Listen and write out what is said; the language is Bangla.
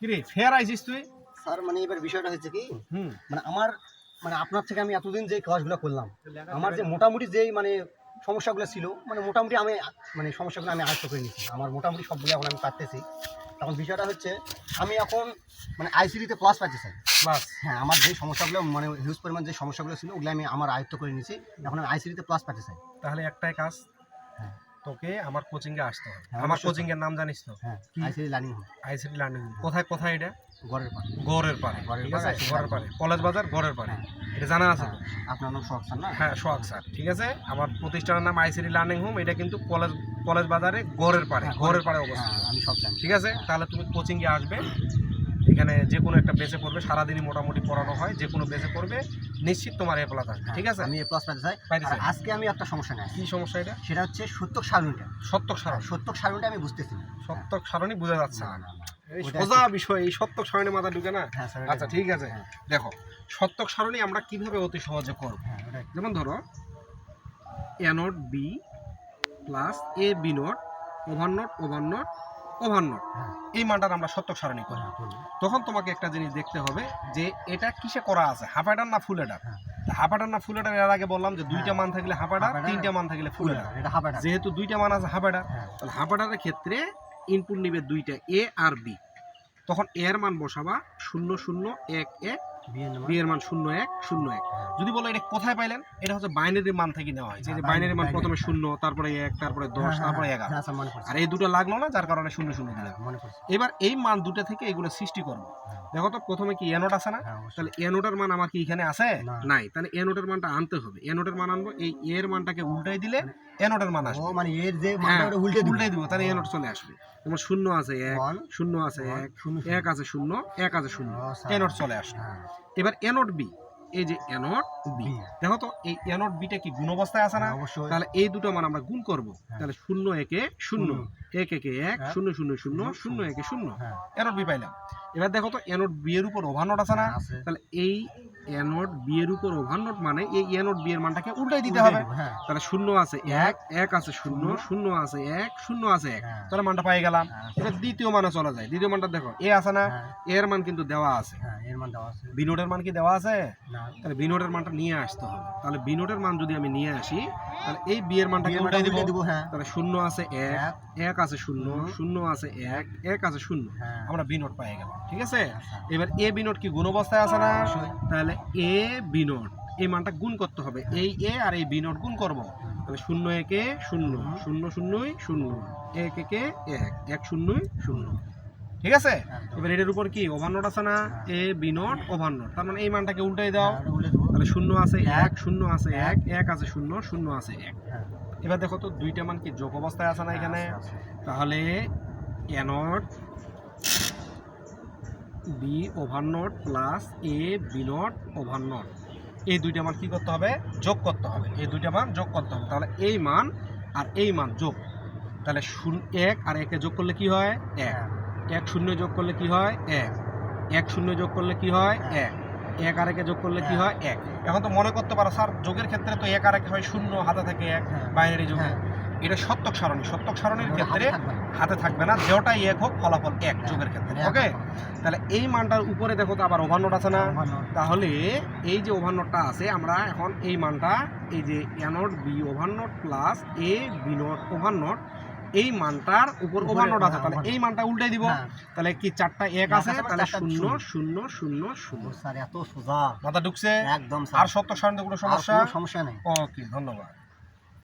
কি রে ফের আইছিস তুই? স্যার মানে এবার বিষয়টা হচ্ছে কি মানে আমার মানে আপনার থেকে আমি এতদিন যে কাজগুলো করলাম আমার যে মোটামুটি যেই মানে সমস্যাগুলো ছিল মানে মোটামুটি আমি মানে সমস্যাগুলো আমি আয়ত্ত করে নিয়েছি আমার মোটামুটি সবগুলো এখন আমি পারতেছি। তখন বিষয়টা হচ্ছে আমি এখন মানে আইসিডিতে প্লাস পাচ্ছি স্যার। বাস হ্যাঁ আমার যে সমস্যাগুলো মানে হিউজ পরিমাণ যে সমস্যাগুলো ছিল ওগুলো আমি আমার আয়ত্ত করে নিয়েছি। এখন আমি আইসিডিতে প্লাস পাচ্ছি স্যার। তাহলে একটাই কাজ, হ্যাঁ তোকে আমার কোচিং এ আসতে হবে। হ্যাঁ, আমার অবশ্যই কোচিং এর নাম জানিস তো? হ্যাঁ কি? ICD learning home ICT learning. কোথায় কোথায় এটা? গড়ের পাড়ে। গড়ের পাড়ে। গড়ের ঠিক পাড়ে, আছে, আইসিডি গড়ের পাড়ে, কলেজ বাজার গড়ের পাড়ে। হ্যাঁ এটা জানা আছে তো? হ্যাঁ, আপনার নাম সোহাগ স্যার না? হ্যাঁ সোহাগ স্যার। ঠিক আছে, আমার প্রতিষ্ঠানের নাম আইসিটি লার্নিং হোম। এটা কিন্তু কলেজ কলেজ বাজারে গড়ের পাড়ে, হ্যাঁ, গড়ের পাড়ে হ্যাঁ অবস্থিত। আমি সব জানি। ঠিক আছে, তাহলে তুমি কোচিং এ আসবে। এখানে যে কোনো একটা বেঁচে পড়বে, সারাদিনই মোটামুটি পড়ানো হয়, যে কোনো বেঁচে পড়বে নিশ্চিত তোমার এ প্লাস আসবে। ঠিক আছে, আমি এ প্লাস পাইতে চাই। পাইতে আর চাই। আজকে আমি একটা সমস্যা নেই। কি সমস্যা এটা? সেটা হচ্ছে সত্যক সারণীটা। সত্যক সারণী। সত্যক সারণীটা আমি বুঝতেছি না। সত্যক সারণী বোঝা যাচ্ছে না, না। না, না। এই ওটা সোজা বিষয়, এই সত্যক সারণী মাথা ঢুকে না। হ্যাঁ, স্যার, আচ্ছা ঠিক আছে, হ্যাঁ, দেখো সত্যক সারণী আমরা কিভাবে অতি সহজে করব। হ্যাঁ, ওটাই। যেমন ধরো A not B plus A B not over not over not over not, হ্যাঁ, এই মানটার আমরা সত্যক সারণী করি। হ্যাঁ, বলুন। তখন তোমাকে একটা জিনিস দেখতে হবে যে এটা কিসে করা আছে, হাফ অ্যাডার না ফুল অ্যাডার। হ্যাঁ। হাফ অ্যাডার না ফুল অ্যাডার, এর আগে বললাম যে দুইটা মান থাকলে হাফ অ্যাডার, হাফ অ্যাডার, তিনটা মান থাকলে ফুল অ্যাডার। এটা হাফ অ্যাডার। যেহেতু দুইটা মান আছে হাফ অ্যাডার, হ্যাঁ, তাহলে হাফ অ্যাডারের ক্ষেত্রে ইনপুট নিবে দুইটা এ আর বি। তখন এ এর মান বসাবা 0 0 1 1, বি এর মান 0 1 0 1। যদি বলো এটা কোথায় পাইলেন, এটা হচ্ছে বাইনারি মান থেকে নেওয়া হয়েছে। যে বাইনারি মান প্রথমে 0, তারপরে 1, তারপরে 10, তারপরে 11, হ্যাঁ, স্যার, মনে পড়ছে। আর এই দুটো লাগলো না, যার কারণে 0 0 দিলাম। মনে পড়ছে। এবার এই মান দুটো থেকে এগুলো সৃষ্টি করব। হ্যাঁ, দেখো তো প্রথমে কি এ নোট আছে না? হ্যাঁ, অবশ্যই। তাহলে এ নোটের মান আমার কি এখানে আছে? না। নাই। তাহলে এ নোটের মানটা আনতে হবে। এ নোটের মান আনবো, এই এর মানটাকে উল্টাই দিলে এ নোটের মান ও আসবে। মানে এর যে মানটা হ্যাঁ, ওটা উল্টে দিবো। উল্টাই দিব, তাহলে এ নোট চলে আসবে। তোমার 0 আছে 1, 1, 0 আছে 1, 0, 1 আছে 0, 1 আছে 0, ও, স্যার। এ নোট চলে আসবে। হ্যাঁ, এবার এ নোট বি, এই যে এ নোট বি, বি। দেখো তো এই এ নোট বিটা কি গুণ অবস্থায় আছে না? হ্যাঁ, অবশ্যই। তাহলে এই দুটো মান আমরা গুণ করব। হ্যাঁ। তাহলে 0 1 এ 0, 1 1 এ 1, হ্যাঁ। 0 0 0, 0 1 এ 0, হ্যাঁ, এ নোট বি পাইলাম। এবার দেখো তো এ নোট বি এর উপর ওভার নোট আছে না? হ্যাঁ, আছে। তাহলে এই এ নোট বি এর উপর ওভার নোট মানে এই এ নোট বি এর মানটাকে উল্টাই দিতে উল্টে হবে। দিবো, হ্যাঁ। তাহলে 0 আছে 1, 1 আছে 0, 0 আছে 1, 0 আছে 1, হ্যাঁ। তাহলে মানটা পাই গেলাম। হ্যাঁ। এবার দ্বিতীয় মানে চলে যায়। দ্বিতীয় মানটা দেখো এ আছে না? হ্যাঁ। এর মান কিন্তু দেওয়া আছে। হ্যাঁ, এর মান দেওয়া আছে। বি নোটের মান কি দেওয়া আছে? না। তাহলে বি নোটের মানটা নিয়ে আসতে হবে। তাহলে বি নোটের মান যদি আমি নিয়ে আসি, তাহলে এই বি এর মানটাকে এর মানটা উল্টাই দিব। উল্টে দিবো, হ্যাঁ। তাহলে 0 আছে 1, 1 আছে 0, 0 আছে 1, 1 আছে 0, হ্যাঁ। আমরা বি নোট পাই গেলাম। ঠিক আছে, আচ্ছা। এবার এ বি নোট কি গুণ অবস্থায় আছে না? অবশ্যই। তাহলে এ বি নোট এই মানটা গুণ করতে হবে। এই এ আর এই বি নোট গুণ করব। তাহলে 0 1 এ 0, 0 0 0, 1 1 এ 1, 1 0 0। ঠিক আছে, একদম। এবার এটার উপর কি ওভার নোট আছে না? A B note over note, তার মানে এই মানটাকে উল্টাই দাও। হ্যাঁ, ওটা উল্টে দিবো। তাহলে 0 আছে 1, 0 আছে 1, 1 আছে 0, 0 আছে 1। হ্যাঁ, এবার দেখো তো দুইটা মান কি যোগ অবস্থায় আছে না এখানে? আছে, আছে। তাহলে A not B over not plus A B not over not, এই দুইটা মান কি করতে হবে? যোগ করতে হবে। এই দুইটা মান যোগ করতে হবে। তাহলে এই মান আর এই মান যোগ, তাহলে 1 আর 1 এ যোগ করলে কি হয়? 1, 1 0 যোগ করলে কি হয়? 1, 1 0 যোগ করলে কি হয়? 1, 1 আর 1 এ যোগ করলে কি হয়? 1। এখন তো মনে করতে পারো স্যার যোগের ক্ষেত্রে তো 1 আর 1 হয় 0, হাতে থাকে 1, হ্যাঁ। বাইনারি যোগে। হ্যাঁ। এটা সত্যক সারণী। সত্যক সারণীর ওটা ক্ষেত্রে হাতে থাকবে না। হাতে থাকবে না, যেটাই 1 হোক ফলাফল 1 যোগের ক্ষেত্রে। হ্যাঁ, ওকে, হ্যাঁ। তাহলে এই মানটার উপরে দেখো তো আবার ওভার নোট আছে না? Over note. তাহলে এই যে ওভার নোটটা আছে, আমরা এখন এই মানটা এই যে A not B over not plus A B not over not, এই মানটার উপর ওভার নোট আছে, তাহলে এই মানটা উল্টাই দিব। হ্যাঁ। তাহলে কি 4টা 1 আছে, তাহলে 0 0 0 0। ও, স্যার এত সোজা। মাথা ঢুকছে? একদম আর সত্যক সারণীতে কোনো আর সমস্যা? কোনো সমস্যা নেই। ওকে, ধন্যবাদ।